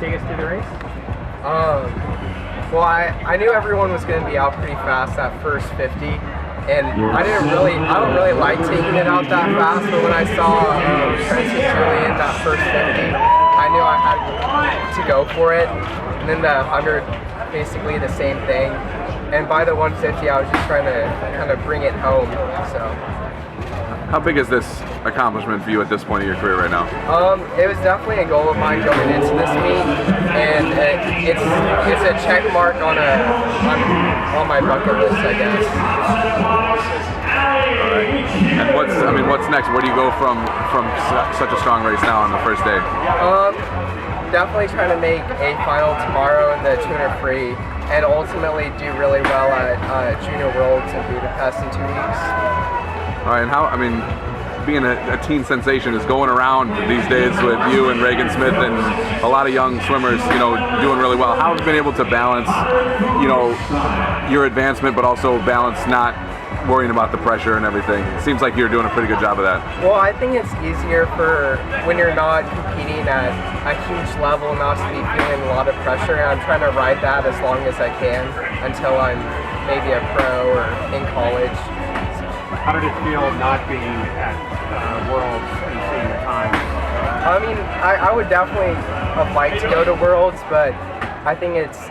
take us through the race? Well, I knew everyone was going to be out pretty fast that first 50, and I don't really like taking it out that fast, but when I saw Tracy Julian that first 50, I knew I had to go for it. And then the 100, basically the same thing. And by the 150, I was just trying to kind of bring it home. So. How big is this accomplishment for you at this point of your career right now? It was definitely a goal of mine going into this meet, and it's a check mark on my bucket list, I guess. All right. And what's next? Where do you go from such a strong race now on the first day? Definitely trying to make a final tomorrow in the 200 free, and ultimately do really well at Junior Worlds in Budapest in 2 weeks. All right, and being a teen sensation is going around these days with you and Reagan Smith and a lot of young swimmers, doing really well. How have you been able to balance, your advancement, but also balance not worrying about the pressure and everything? It seems like you're doing a pretty good job of that. Well, I think it's easier for when you're not competing at a huge level not to be feeling a lot of pressure, and I'm trying to ride that as long as I can until I'm maybe a pro or in college. How did it feel not being at Worlds and seeing the time? I would definitely have liked to go to Worlds, but I think it's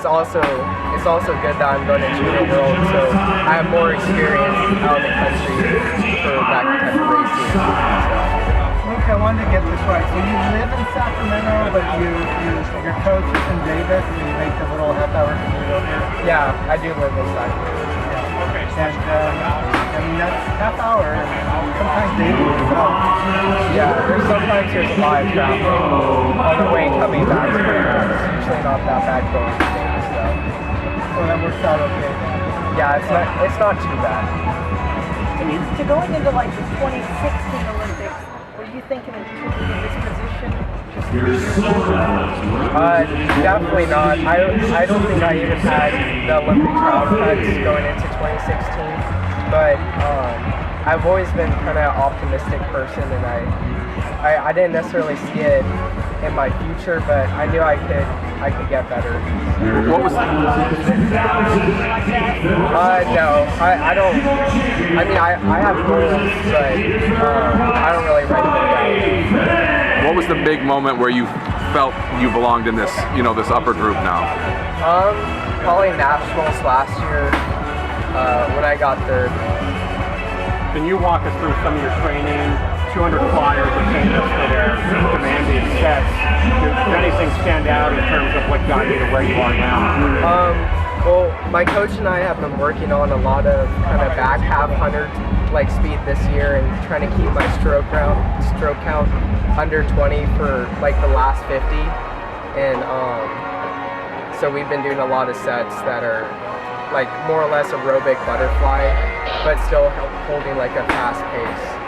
also good that I'm going to Junior Worlds, so I have more experience out of the country for that type of racing. So. Luca, I wanted to get this right. So you live in Sacramento, but your coach is in Davis, and you make a little half-hour commute over here? Yeah, I do live in Sacramento. And that's half hour, and sometimes daily as well. Yeah, sometimes there's a lot of traffic on the way coming back to Vancouver. It's usually not that bad going to Davis, though. So that works out okay. Yeah, it's not too bad. To going into like the 2016 Olympics, were you thinking of being in this position? Definitely not. I don't think I even had the Olympic trial cuts going into 2016, but I've always been kind of an optimistic person, and I didn't necessarily see it in my future, but I knew I could get better. What was? No, I don't. I have goals, but I don't really write them down. What was the big moment where you felt you belonged in this, this upper group now? Probably nationals last year when I got third. Can you walk us through some of your training? 200 flyers are famous for their demanding sets. Does anything stand out in terms of what got you to where you are now? Well, my coach and I have been working on a lot of kind of back half 100 speed this year, and trying to keep my stroke count under 20 for the last 50. And so we've been doing a lot of sets that are more or less aerobic butterfly, but still holding a fast pace.